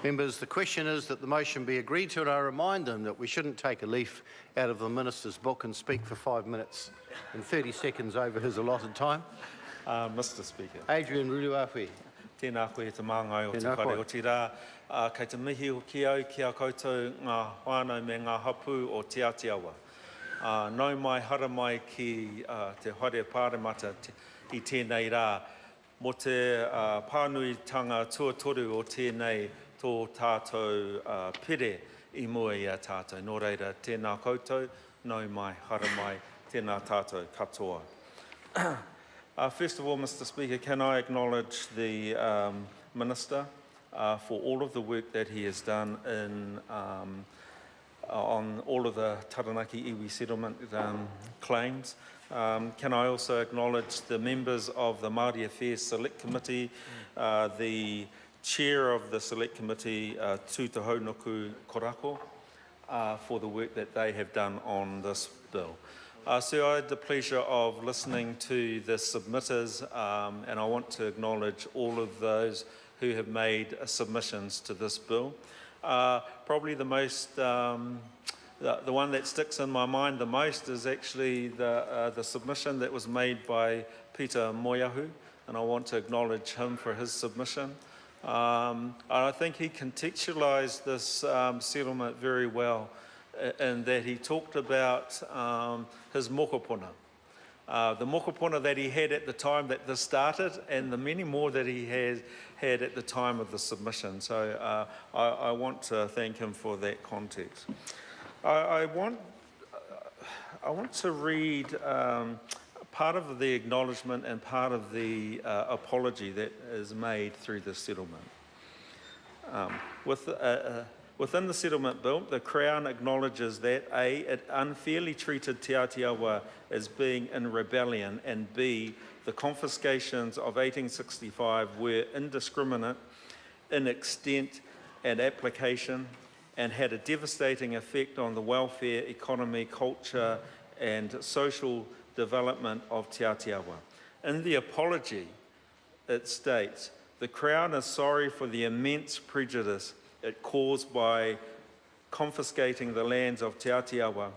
Members, the question is that the motion be agreed to, and I remind them that we shouldn't take a leaf out of the Minister's book and speak for 5 minutes and 30 seconds over his allotted time. Mr. Speaker. Adrian Ruluawhi. Tēnā koe te māngai o te Tēnā whare koe. o te rā, kei te mihi o ki au ki a koutou ngā whānau me ngā hapu o te Atiawa. Nau mai hara mai ki te haere pāremata I tēnei rā, mo te pānuitanga tuatoru o tēnei tō tātou pere I mua I a tātou. Nō reira, tēnā koutou, nau mai, hara mai, tēnā tātou katoa. First of all, Mr. Speaker, can I acknowledge the Minister for all of the work that he has done on all of the Taranaki iwi settlement claims. Can I also acknowledge the members of the Māori Affairs Select Committee, the Chair of the Select Committee, Tūtahaunuku Korako, for the work that they have done on this bill. So I had the pleasure of listening to the submitters, and I want to acknowledge all of those who have made submissions to this bill. Probably the most, the one that sticks in my mind the most is actually the submission that was made by Peter Moiahu, and I want to acknowledge him for his submission. I think he contextualised this settlement very well, in that he talked about his mokopuna. The mokopuna that he had at the time that this started, and the many more that he has had at the time of the submission. So I want to thank him for that context. I want to read part of the acknowledgement and part of the apology that is made through the settlement. Within the settlement bill, the Crown acknowledges that A, it unfairly treated Te Atiawa as being in rebellion, and B, the confiscations of 1865 were indiscriminate in extent and application and had a devastating effect on the welfare, economy, culture and social development of Te Atiawa. In the apology, it states, the Crown is sorry for the immense prejudice it caused by confiscating the lands of Te Atiawa.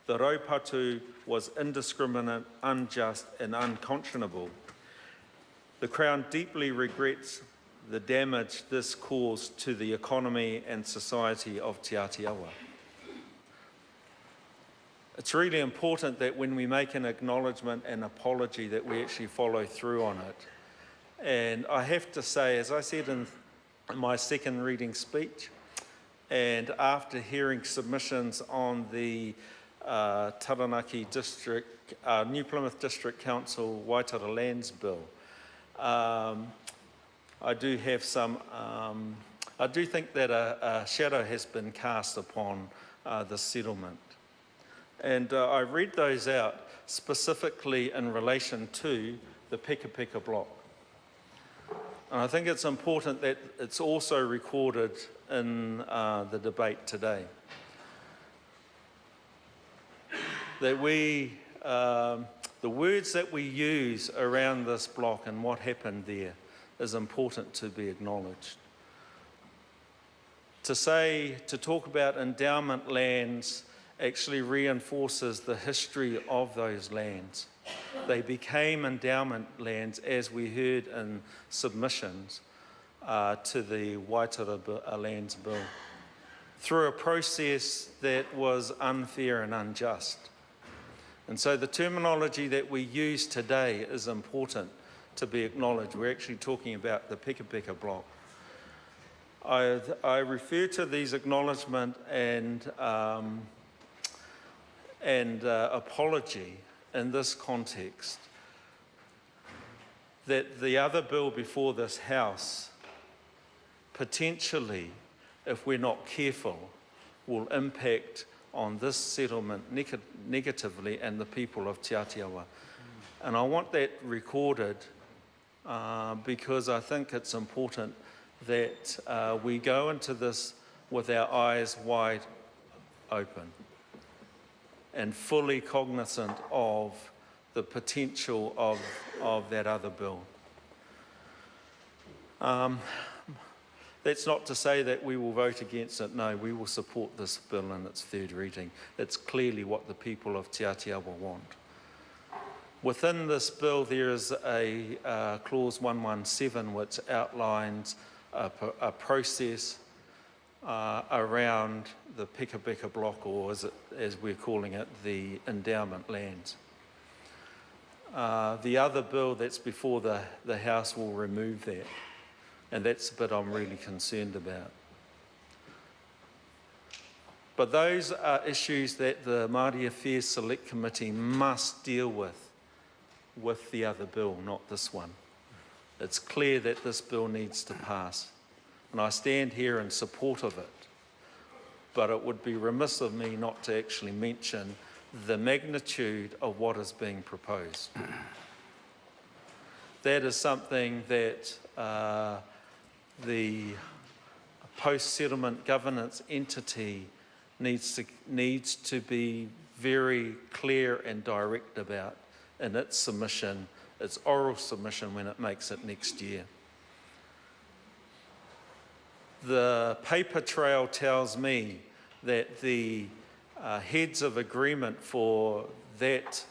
The raupatu was indiscriminate, unjust and unconscionable. The Crown deeply regrets the damage this caused to the economy and society of Te Atiawa. It's really important that when we make an acknowledgement and apology that we actually follow through on it. And I have to say, as I said in my second reading speech, and after hearing submissions on the Taranaki District, New Plymouth District Council Waitara Lands Bill, I do have some, I do think that a shadow has been cast upon the settlement. And I read those out specifically in relation to the Peka Peka block. And I think it's important that it's also recorded in the debate today. That we, the words that we use around this block and what happened there is important to be acknowledged. To talk about endowment lands actually reinforces the history of those lands. They became endowment lands, as we heard in submissions to the Waitara Lands Bill, through a process that was unfair and unjust. And so the terminology that we use today is important to be acknowledged. We're actually talking about the Peka Peka block. I refer to these acknowledgement and apology in this context, that the other bill before this House potentially, if we're not careful, will impact on this settlement negatively and the people of Te Atiawa. And I want that recorded because I think it's important that we go into this with our eyes wide open and fully cognizant of the potential of that other bill. That's not to say that we will vote against it. No, we will support this bill in its third reading. It's clearly what the people of Te Atiawa want. Within this bill, there is a clause 117 which outlines a process around the Peka Peka block, or as we're calling it, the endowment lands. The other bill that's before the House will remove that, and that's the bit I'm really concerned about. But those are issues that the Māori Affairs Select Committee must deal with the other bill, not this one. It's clear that this bill needs to pass, and I stand here in support of it. But it would be remiss of me not to actually mention the magnitude of what is being proposed. That is something that the post-settlement governance entity needs to be very clear and direct about in its submission, its oral submission when it makes it next year. The paper trail tells me that the heads of agreement for that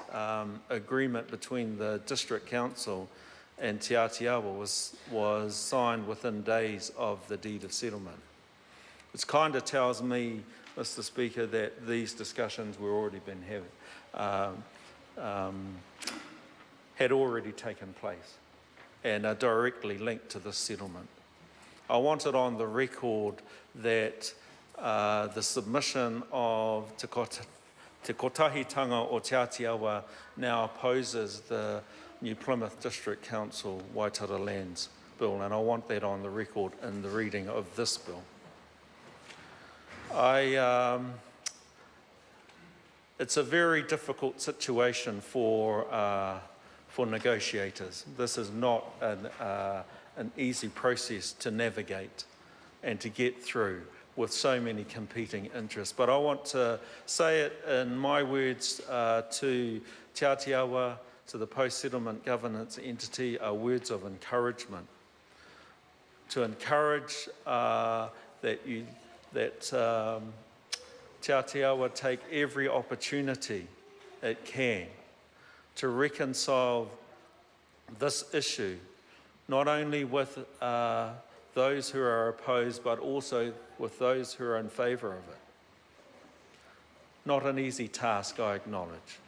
agreement between the District Council and Te Atiawa was signed within days of the deed of settlement. Which kind of tells me, Mr. Speaker, that these discussions were already been had already taken place and are directly linked to this settlement. I want it on the record that the submission of Te Kotahitanga o Te Atiawa now opposes the New Plymouth District Council Waitara Lands Bill, and I want that on the record in the reading of this bill. It's a very difficult situation for negotiators. This is not an easy process to navigate and to get through with so many competing interests. But I want to say it in my words to Te Atiawa, to the post-settlement governance entity, are words of encouragement. To encourage that Te Atiawa take every opportunity it can to reconcile this issue, not only with those who are opposed, but also with those who are in favour of it. Not an easy task, I acknowledge.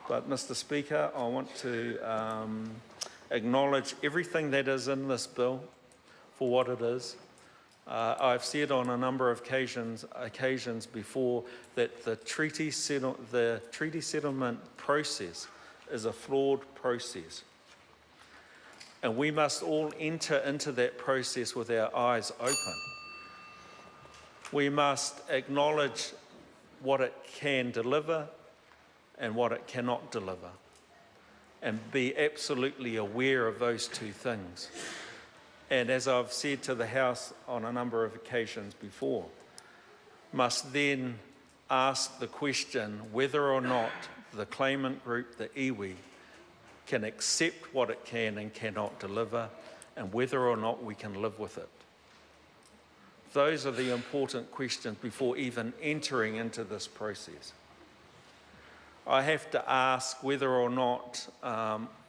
But, Mr. Speaker, I want to acknowledge everything that is in this bill for what it is. I've said on a number of occasions before that the treaty settlement process is a flawed process. And we must all enter into that process with our eyes open. We must acknowledge what it can deliver and what it cannot deliver, and be absolutely aware of those two things. And as I've said to the House on a number of occasions before, must then ask the question whether or not the claimant group, the iwi, can accept what it can and cannot deliver, and whether or not we can live with it. Those are the important questions before even entering into this process. I have to ask whether or not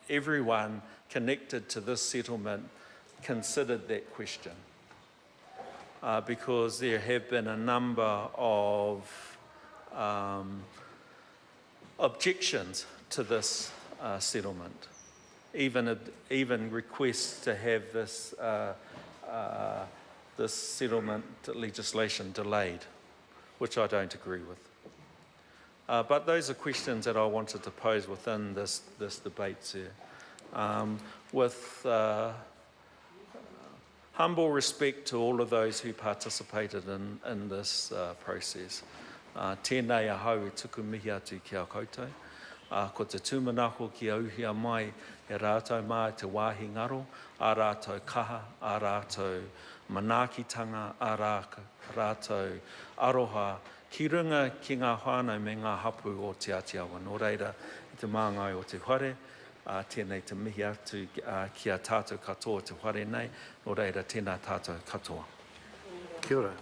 everyone connected to this settlement considered that question, because there have been a number of objections to this settlement, even requests to have this this settlement legislation delayed, which I don't agree with. But those are questions that I wanted to pose within this debate, sir. With humble respect to all of those who participated in this process. Tēnei ahau e tuku mihi atu ki a koutou. Ko te tūmanako ki auhia mai e rātou mai te wāhi ngaro, a rātou kaha, a rātou manaakitanga, a rātou aroha, ki runga ki ngā whānau me ngā hapu o Te Atiawa. Nō reira, i te māngai o te whare, tēnei te mihi atu ki a tātou katoa te whare nei, nō reira tēnā tātou katoa. Kia ora.